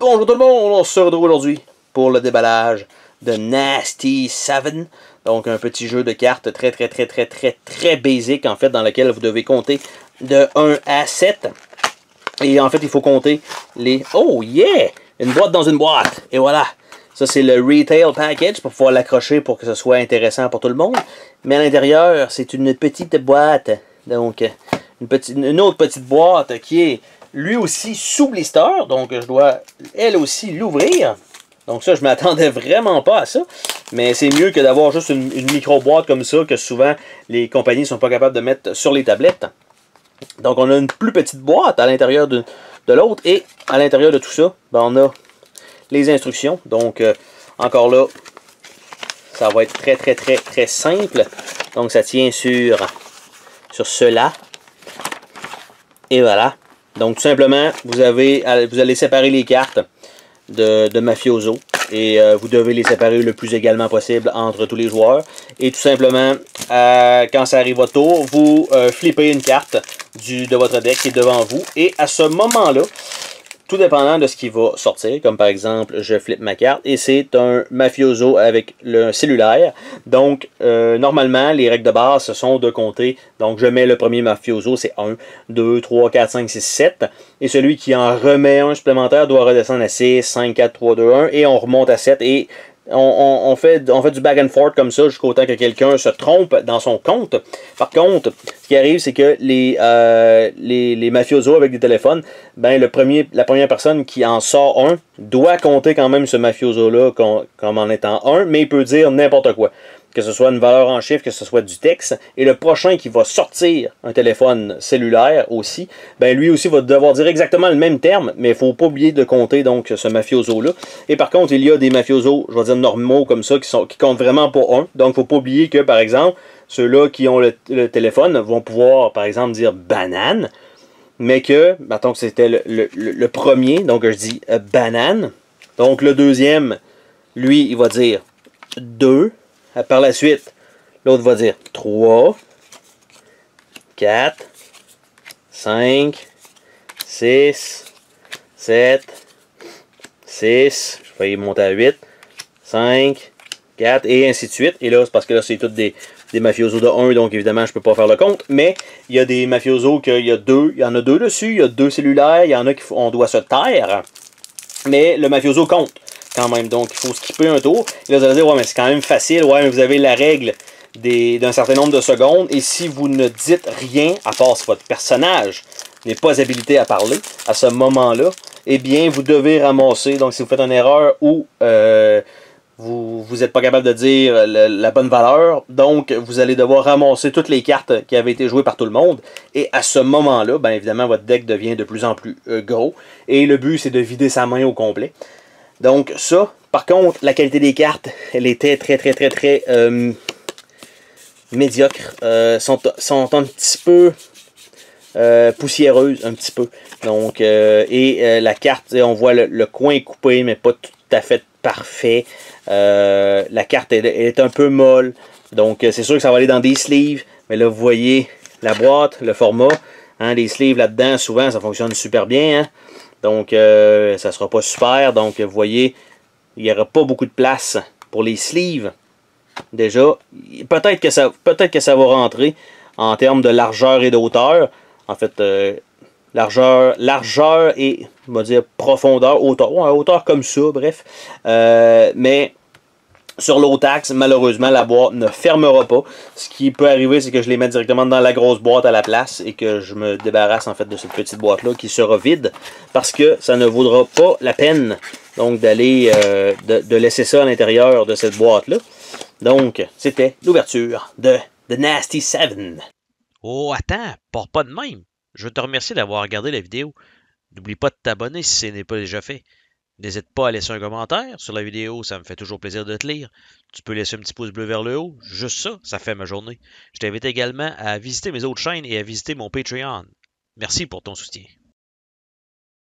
Bonjour tout le monde, on se retrouve aujourd'hui pour le déballage de Nasty 7. Donc un petit jeu de cartes très basique en fait, dans lequel vous devez compter de 1 à 7. Et en fait il faut compter les... Oh yeah! Une boîte dans une boîte! Et voilà! Ça c'est le Retail Package pour pouvoir l'accrocher pour que ce soit intéressant pour tout le monde. Mais à l'intérieur c'est une petite boîte. Donc une autre petite boîte qui est lui aussi sous blister. Donc je dois elle aussi l'ouvrir. Donc ça je m'attendais vraiment pas à ça. Mais c'est mieux que d'avoir juste une micro-boîte comme ça que souvent les compagnies ne sont pas capables de mettre sur les tablettes. Donc on a une plus petite boîte à l'intérieur de l'autre. Et à l'intérieur de tout ça, ben, on a les instructions. Donc encore là, ça va être très simple. Donc ça tient sur cela. Et voilà. Donc tout simplement, vous allez séparer les cartes de Mafioso. Et vous devez les séparer le plus également possible entre tous les joueurs. Et tout simplement, quand ça arrive au tour, vous flippez une carte de votre deck qui est devant vous. Et à ce moment-là, tout dépendant de ce qui va sortir, comme par exemple, je flippe ma carte, et c'est un Mafioso avec le cellulaire. Donc, normalement, les règles de base, ce sont de compter. Donc, je mets le premier Mafioso, c'est 1, 2, 3, 4, 5, 6, 7. Et celui qui en remet un supplémentaire doit redescendre à 6, 5, 4, 3, 2, 1. Et on remonte à 7. Et on fait du back and forth comme ça jusqu'au temps que quelqu'un se trompe dans son compte. Par contre, ce qui arrive, c'est que les mafiosos avec des téléphones, ben la première personne qui en sort un doit compter quand même ce mafioso-là comme en étant un, mais il peut dire n'importe quoi. Que ce soit une valeur en chiffres, que ce soit du texte. Et le prochain qui va sortir un téléphone cellulaire aussi, ben lui aussi va devoir dire exactement le même terme, mais il ne faut pas oublier de compter donc ce mafioso-là. Et par contre, il y a des mafiosos, je vais dire normaux comme ça, qui comptent vraiment pour un. Donc, il ne faut pas oublier que, par exemple, ceux-là qui ont le téléphone vont pouvoir, par exemple, dire banane, mais que, mettons que c'était le premier, donc je dis banane. Donc, le deuxième, lui, il va dire 2. Par la suite, l'autre va dire 3, 4, 5, 6, 7, 6, je vais y monter à 8, 5, 4, et ainsi de suite. Et là, c'est parce que là, c'est tous des mafiosos de 1, donc évidemment, je ne peux pas faire le compte. Mais il y a des mafiosos qu'il y a deux, il y en a deux dessus, il y a deux cellulaires, il y en a qu'on doit se taire. Mais le mafioso compte quand même, donc il faut skipper un tour. Et là, vous allez dire, ouais, mais c'est quand même facile, ouais, mais vous avez la règle d'un certain nombre de secondes, et si vous ne dites rien, à part si votre personnage n'est pas habilité à parler à ce moment-là, eh bien, vous devez ramasser, donc si vous faites une erreur ou vous n'êtes pas capable de dire la bonne valeur, donc vous allez devoir ramasser toutes les cartes qui avaient été jouées par tout le monde, et à ce moment-là, bien évidemment, votre deck devient de plus en plus gros, et le but, c'est de vider sa main au complet. Donc ça, par contre, la qualité des cartes, elle était très médiocre. Sont un petit peu poussiéreuses, un petit peu. Donc, la carte, on voit le coin coupé, mais pas tout à fait parfait. La carte, elle est un peu molle. Donc, c'est sûr que ça va aller dans des sleeves. Mais là, vous voyez la boîte, le format. Hein, les sleeves là-dedans, souvent, ça fonctionne super bien. Hein? Donc, ça ne sera pas super. Donc, vous voyez, il n'y aura pas beaucoup de place pour les sleeves. Déjà, peut-être que ça va rentrer en termes de largeur et de hauteur. En fait, largeur et, on va dire, profondeur, hauteur. Ouais, hauteur comme ça, bref. Mais sur l'autre axe, malheureusement, la boîte ne fermera pas. Ce qui peut arriver, c'est que je les mets directement dans la grosse boîte à la place et que je me débarrasse en fait de cette petite boîte-là qui sera vide parce que ça ne vaudra pas la peine donc d'aller de laisser ça à l'intérieur de cette boîte-là. Donc, c'était l'ouverture de The Nasty 7. Oh, attends, pars pas de même. Je veux te remercier d'avoir regardé la vidéo. N'oublie pas de t'abonner si ce n'est pas déjà fait. N'hésite pas à laisser un commentaire sur la vidéo, ça me fait toujours plaisir de te lire. Tu peux laisser un petit pouce bleu vers le haut, juste ça, ça fait ma journée. Je t'invite également à visiter mes autres chaînes et à visiter mon Patreon. Merci pour ton soutien.